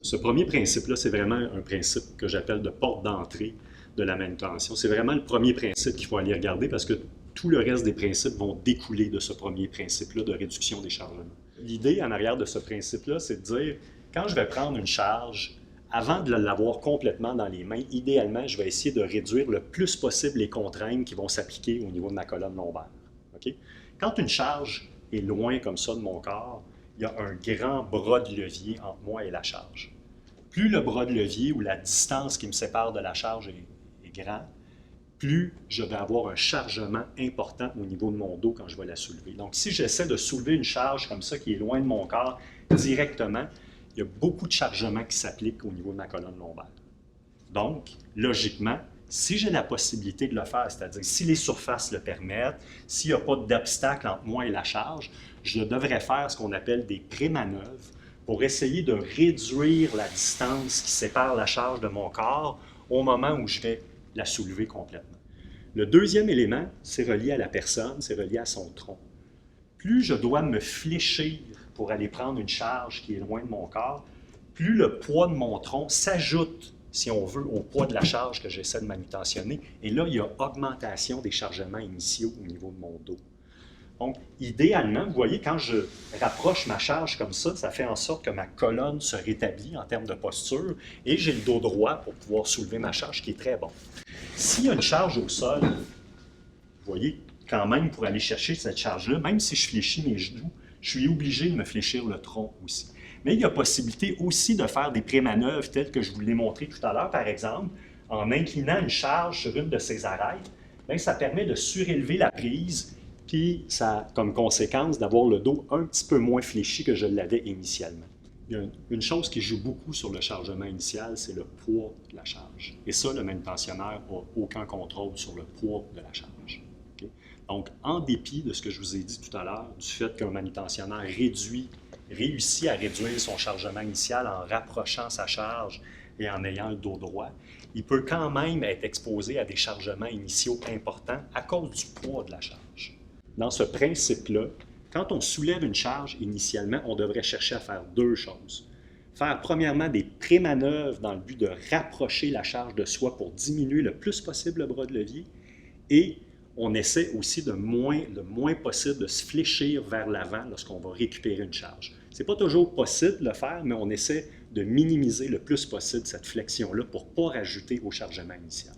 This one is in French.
Ce premier principe-là, c'est vraiment un principe que j'appelle de porte d'entrée de la manutention. C'est vraiment le premier principe qu'il faut aller regarder parce que tout le reste des principes vont découler de ce premier principe-là de réduction des chargements. L'idée en arrière de ce principe-là, c'est de dire, quand je vais prendre une charge, avant de l'avoir complètement dans les mains, idéalement, je vais essayer de réduire le plus possible les contraintes qui vont s'appliquer au niveau de ma colonne lombaire. Okay? Quand une charge est loin comme ça de mon corps, il y a un grand bras de levier entre moi et la charge. Plus le bras de levier ou la distance qui me sépare de la charge est grand, plus je vais avoir un chargement important au niveau de mon dos quand je vais la soulever. Donc, si j'essaie de soulever une charge comme ça qui est loin de mon corps directement, il y a beaucoup de chargement qui s'applique au niveau de ma colonne lombaire. Donc, logiquement, si j'ai la possibilité de le faire, c'est-à-dire si les surfaces le permettent, s'il n'y a pas d'obstacle entre moi et la charge, je devrais faire ce qu'on appelle des pré-manœuvres pour essayer de réduire la distance qui sépare la charge de mon corps au moment où je vais la soulever complètement. Le deuxième élément, c'est relié à la personne, c'est relié à son tronc. Plus je dois me fléchir pour aller prendre une charge qui est loin de mon corps, plus le poids de mon tronc s'ajoute, si on veut, au poids de la charge que j'essaie de manutentionner. Et là, il y a augmentation des chargements initiaux au niveau de mon dos. Donc, idéalement, vous voyez, quand je rapproche ma charge comme ça fait en sorte que ma colonne se rétablit en termes de posture et j'ai le dos droit pour pouvoir soulever ma charge, qui est très bon. S'il y a une charge au sol, vous voyez, quand même, pour aller chercher cette charge-là, même si je fléchis mes genoux, je suis obligé de me fléchir le tronc aussi. Mais il y a possibilité aussi de faire des pré-manœuvres telles que je vous l'ai montré tout à l'heure, par exemple, en inclinant une charge sur une de ces arêtes, bien, ça permet de surélever la prise, puis ça a comme conséquence d'avoir le dos un petit peu moins fléchi que je l'avais initialement. Il y a une chose qui joue beaucoup sur le chargement initial, c'est le poids de la charge. Et ça, le manutentionnaire n'a aucun contrôle sur le poids de la charge. Okay? Donc, en dépit de ce que je vous ai dit tout à l'heure, du fait qu'un manutentionnaire réussit à réduire son chargement initial en rapprochant sa charge et en ayant le dos droit, il peut quand même être exposé à des chargements initiaux importants à cause du poids de la charge. Dans ce principe-là, quand on soulève une charge initialement, on devrait chercher à faire deux choses. Faire premièrement des pré-manœuvres dans le but de rapprocher la charge de soi pour diminuer le plus possible le bras de levier et on essaie aussi le moins possible de se fléchir vers l'avant lorsqu'on va récupérer une charge. Ce n'est pas toujours possible de le faire, mais on essaie de minimiser le plus possible cette flexion-là pour ne pas rajouter au chargement initial.